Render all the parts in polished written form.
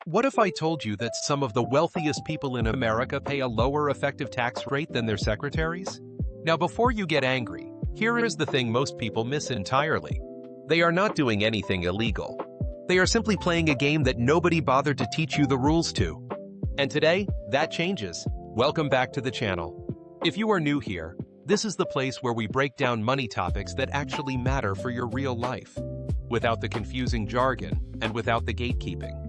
What if I told you that some of the wealthiest people in America pay a lower effective tax rate than their secretaries? Now, before you get angry, here is the thing most people miss entirely. They are not doing anything illegal. They are simply playing a game that nobody bothered to teach you the rules to. And today, that changes. Welcome back to the channel. If you are new here, this is the place where we break down money topics that actually matter for your real life, without the confusing jargon and without the gatekeeping.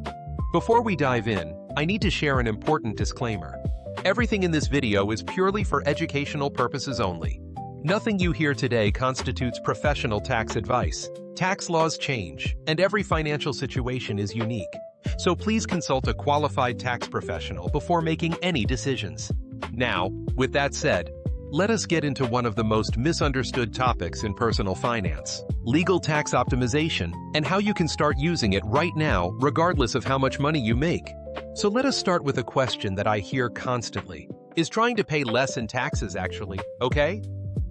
Before we dive in, I need to share an important disclaimer. Everything in this video is purely for educational purposes only. Nothing you hear today constitutes professional tax advice. Tax laws change, and every financial situation is unique. So please consult a qualified tax professional before making any decisions. Now, with that said, let us get into one of the most misunderstood topics in personal finance: legal tax optimization, and how you can start using it right now regardless of how much money you make. So let us start with a question that I hear constantly. Is trying to pay less in taxes actually okay?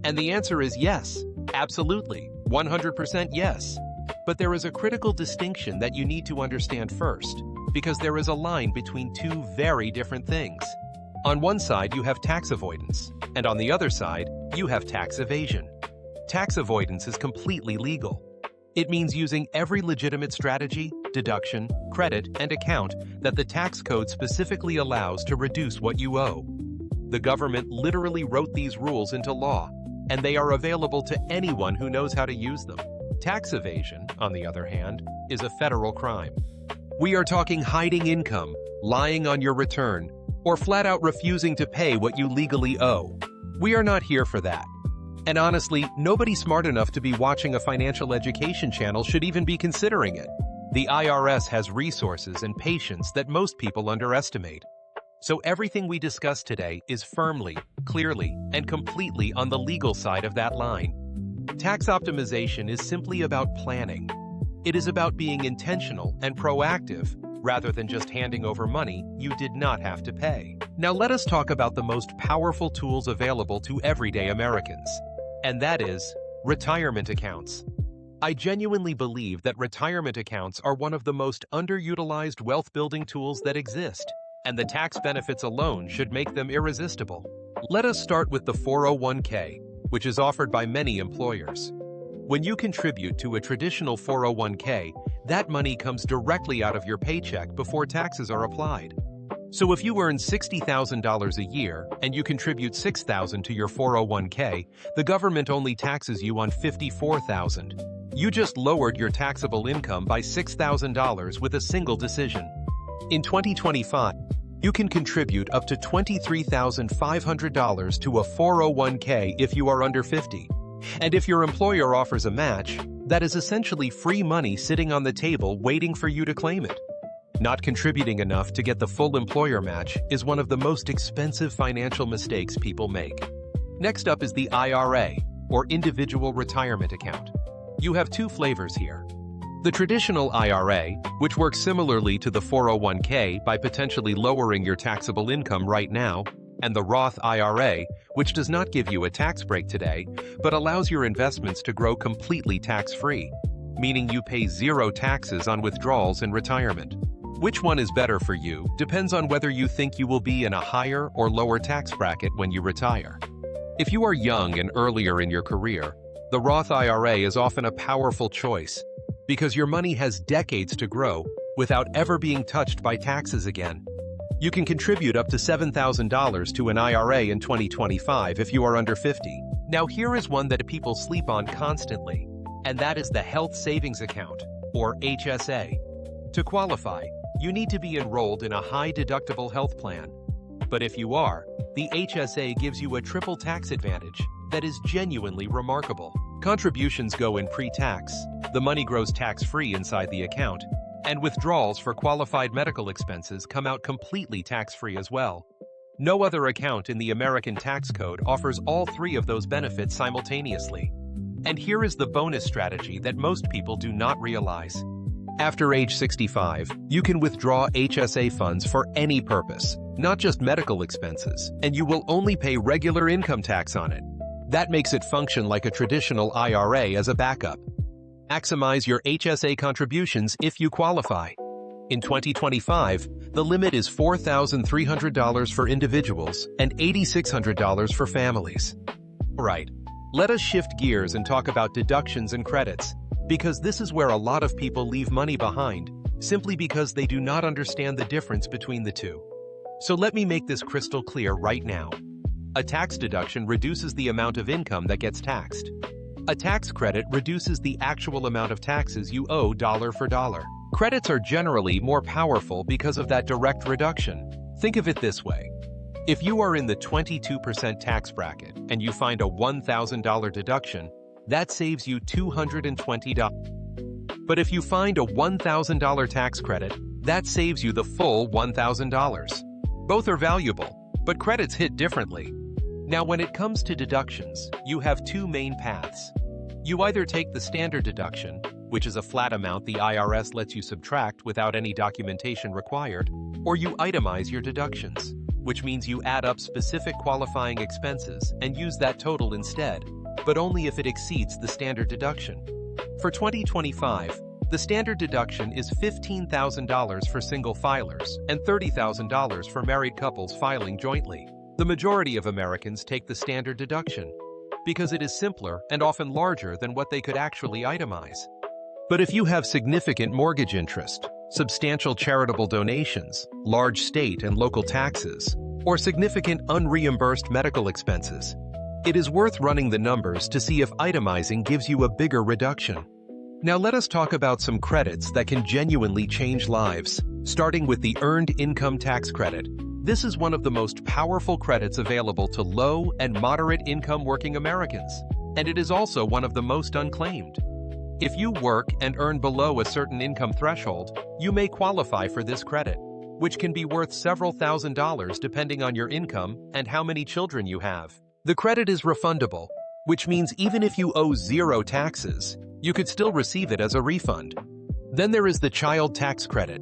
And the answer is yes, absolutely, 100% yes. But there is a critical distinction that you need to understand first, because there is a line between two very different things. On one side, you have tax avoidance, and on the other side, you have tax evasion. Tax avoidance is completely legal. It means using every legitimate strategy, deduction, credit, and account that the tax code specifically allows to reduce what you owe. The government literally wrote these rules into law, and they are available to anyone who knows how to use them. Tax evasion, on the other hand, is a federal crime. We are talking hiding income, lying on your return, or flat out refusing to pay what you legally owe. We are not here for that. And honestly, nobody smart enough to be watching a financial education channel should even be considering it. The IRS has resources and patience that most people underestimate. So everything we discuss today is firmly, clearly, and completely on the legal side of that line. Tax optimization is simply about planning. It is about being intentional and proactive, rather than just handing over money you did not have to pay. Now let us talk about the most powerful tools available to everyday Americans, and that is retirement accounts. I genuinely believe that retirement accounts are one of the most underutilized wealth-building tools that exist, and the tax benefits alone should make them irresistible. Let us start with the 401k, which is offered by many employers. When you contribute to a traditional 401k, that money comes directly out of your paycheck before taxes are applied. So if you earn $60,000 a year and you contribute $6,000 to your 401k, the government only taxes you on $54,000. You just lowered your taxable income by $6,000 with a single decision. In 2025, you can contribute up to $23,500 to a 401k if you are under 50. And if your employer offers a match, that is essentially free money sitting on the table waiting for you to claim it. Not contributing enough to get the full employer match is one of the most expensive financial mistakes people make. Next up is the IRA, or Individual Retirement Account. You have two flavors here. The traditional IRA, which works similarly to the 401k by potentially lowering your taxable income right now, and the Roth IRA, which does not give you a tax break today, but allows your investments to grow completely tax-free, meaning you pay zero taxes on withdrawals in retirement. Which one is better for you depends on whether you think you will be in a higher or lower tax bracket when you retire. If you are young and earlier in your career, the Roth IRA is often a powerful choice, because your money has decades to grow without ever being touched by taxes again. You can contribute up to $7,000 to an IRA in 2025 if you are under 50. Now here is one that people sleep on constantly, and that is the Health Savings Account, or HSA. To qualify, you need to be enrolled in a high-deductible health plan. But if you are, the HSA gives you a triple tax advantage that is genuinely remarkable. Contributions go in pre-tax, the money grows tax-free inside the account, and withdrawals for qualified medical expenses come out completely tax-free as well. No other account in the American tax code offers all three of those benefits simultaneously. And here is the bonus strategy that most people do not realize. After age 65, you can withdraw HSA funds for any purpose, not just medical expenses, and you will only pay regular income tax on it. That makes it function like a traditional IRA as a backup. Maximize your HSA contributions if you qualify. In 2025, the limit is $4,300 for individuals and $8,600 for families. Right. Let us shift gears and talk about deductions and credits, because this is where a lot of people leave money behind, simply because they do not understand the difference between the two. So let me make this crystal clear right now. A tax deduction reduces the amount of income that gets taxed. A tax credit reduces the actual amount of taxes you owe dollar for dollar. Credits are generally more powerful because of that direct reduction. Think of it this way. If you are in the 22% tax bracket and you find a $1,000 deduction, that saves you $220. But if you find a $1,000 tax credit, that saves you the full $1,000. Both are valuable, but credits hit differently. Now, when it comes to deductions, you have two main paths. You either take the standard deduction, which is a flat amount the IRS lets you subtract without any documentation required, or you itemize your deductions, which means you add up specific qualifying expenses and use that total instead, but only if it exceeds the standard deduction. For 2025, the standard deduction is $15,000 for single filers and $30,000 for married couples filing jointly. The majority of Americans take the standard deduction because it is simpler and often larger than what they could actually itemize. But if you have significant mortgage interest, substantial charitable donations, large state and local taxes, or significant unreimbursed medical expenses, it is worth running the numbers to see if itemizing gives you a bigger reduction. Now let us talk about some credits that can genuinely change lives, starting with the Earned Income Tax Credit. This is one of the most powerful credits available to low and moderate income working Americans, and it is also one of the most unclaimed. If you work and earn below a certain income threshold, you may qualify for this credit, which can be worth several $1,000s depending on your income and how many children you have. The credit is refundable, which means even if you owe zero taxes, you could still receive it as a refund. Then there is the Child Tax Credit,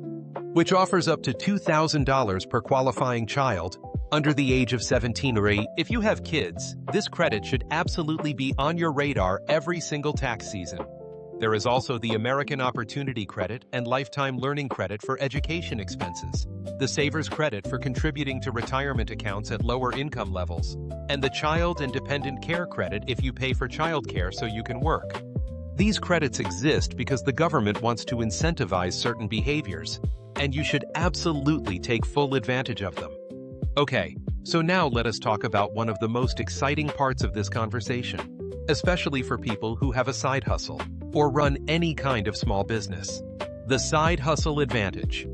which offers up to $2,000 per qualifying child under the age of 17 or 8. If you have kids, this credit should absolutely be on your radar every single tax season. There is also the American Opportunity Credit and Lifetime Learning Credit for education expenses, the Savers Credit for contributing to retirement accounts at lower income levels, and the Child and Dependent Care Credit if you pay for childcare so you can work. These credits exist because the government wants to incentivize certain behaviors, and you should absolutely take full advantage of them. Okay, so now let us talk about one of the most exciting parts of this conversation, especially for people who have a side hustle or run any kind of small business. The Side Hustle Advantage.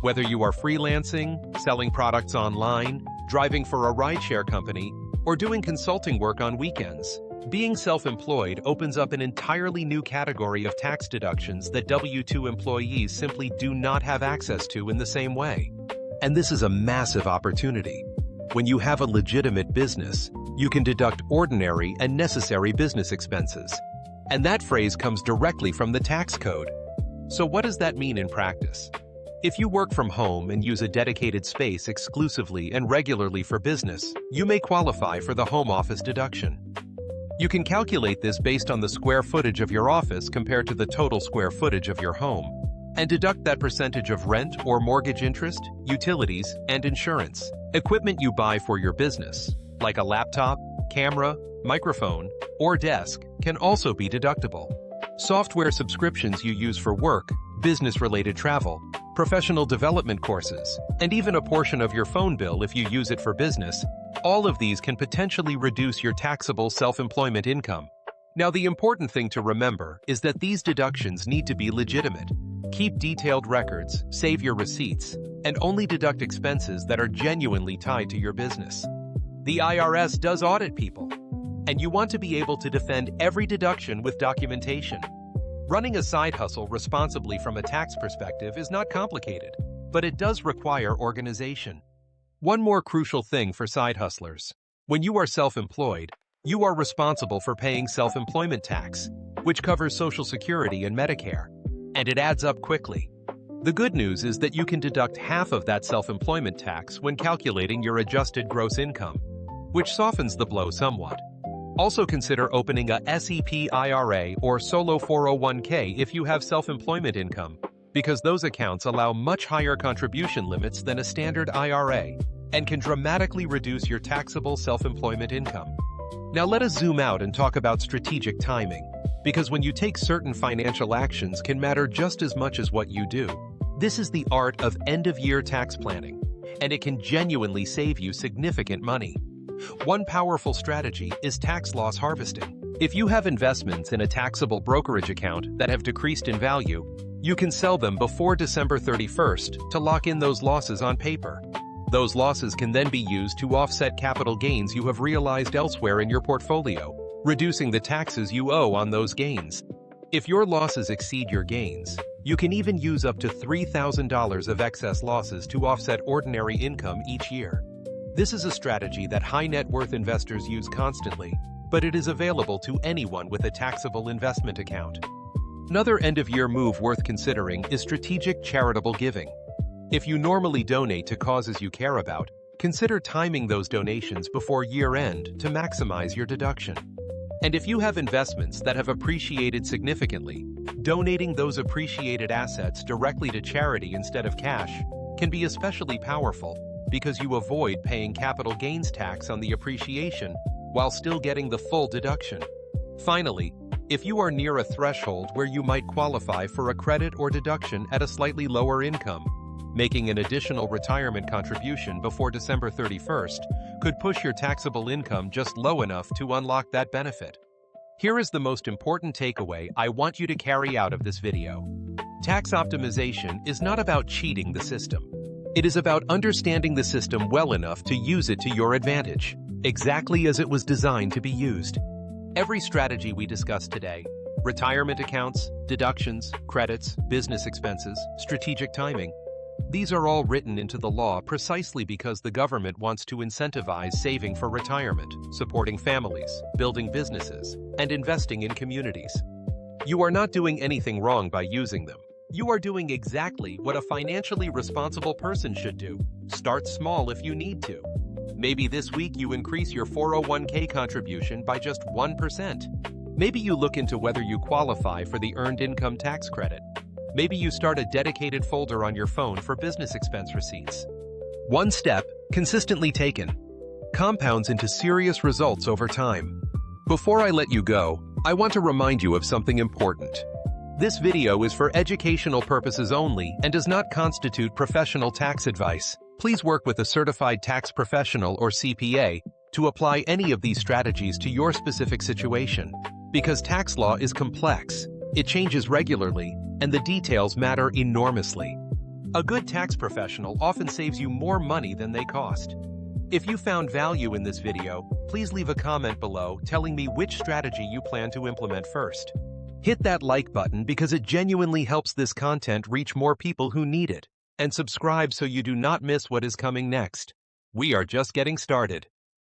Whether you are freelancing, selling products online, driving for a rideshare company, or doing consulting work on weekends, being self-employed opens up an entirely new category of tax deductions that W-2 employees simply do not have access to in the same way. And this is a massive opportunity. When you have a legitimate business, you can deduct ordinary and necessary business expenses. And that phrase comes directly from the tax code. So what does that mean in practice? If you work from home and use a dedicated space exclusively and regularly for business, you may qualify for the home office deduction. You can calculate this based on the square footage of your office compared to the total square footage of your home, and deduct that percentage of rent or mortgage interest, utilities, and insurance. Equipment you buy for your business, like a laptop, camera, microphone, or desk, can also be deductible. Software subscriptions you use for work, business-related travel, professional development courses, and even a portion of your phone bill if you use it for business, all of these can potentially reduce your taxable self-employment income. Now, the important thing to remember is that these deductions need to be legitimate. Keep detailed records, save your receipts, and only deduct expenses that are genuinely tied to your business. The IRS does audit people, and you want to be able to defend every deduction with documentation. Running a side hustle responsibly from a tax perspective is not complicated, but it does require organization. One more crucial thing for side hustlers. When you are self-employed, you are responsible for paying self-employment tax, which covers Social Security and Medicare, and it adds up quickly. The good news is that you can deduct half of that self-employment tax when calculating your adjusted gross income, which softens the blow somewhat. Also consider opening a SEP IRA or solo 401k if you have self-employment income, because those accounts allow much higher contribution limits than a standard IRA and can dramatically reduce your taxable self-employment income. Now let us zoom out and talk about strategic timing, because when you take certain financial actions can matter just as much as what you do. This is the art of end-of-year tax planning, and it can genuinely save you significant money. One powerful strategy is tax loss harvesting. If you have investments in a taxable brokerage account that have decreased in value, you can sell them before December 31st to lock in those losses on paper. Those losses can then be used to offset capital gains you have realized elsewhere in your portfolio, reducing the taxes you owe on those gains. If your losses exceed your gains, you can even use up to $3,000 of excess losses to offset ordinary income each year. This is a strategy that high net worth investors use constantly, but it is available to anyone with a taxable investment account. Another end-of-year move worth considering is strategic charitable giving. If you normally donate to causes you care about, consider timing those donations before year-end to maximize your deduction. And if you have investments that have appreciated significantly, donating those appreciated assets directly to charity instead of cash can be especially powerful because you avoid paying capital gains tax on the appreciation while still getting the full deduction. Finally, if you are near a threshold where you might qualify for a credit or deduction at a slightly lower income, making an additional retirement contribution before December 31st could push your taxable income just low enough to unlock that benefit. Here is the most important takeaway I want you to carry out of this video. Tax optimization is not about cheating the system. It is about understanding the system well enough to use it to your advantage, exactly as it was designed to be used. Every strategy we discussed today, retirement accounts, deductions, credits, business expenses, strategic timing, these are all written into the law precisely because the government wants to incentivize saving for retirement, supporting families, building businesses, and investing in communities. You are not doing anything wrong by using them. You are doing exactly what a financially responsible person should do. Start small if you need to. Maybe this week you increase your 401k contribution by just 1%. Maybe you look into whether you qualify for the Earned Income Tax Credit. Maybe you start a dedicated folder on your phone for business expense receipts. One step, consistently taken, compounds into serious results over time. Before I let you go, I want to remind you of something important. This video is for educational purposes only and does not constitute professional tax advice. Please work with a certified tax professional or CPA to apply any of these strategies to your specific situation. Because tax law is complex, it changes regularly, and the details matter enormously. A good tax professional often saves you more money than they cost. If you found value in this video, please leave a comment below telling me which strategy you plan to implement first. Hit that like button because it genuinely helps this content reach more people who need it. And subscribe so you do not miss what is coming next. We are just getting started.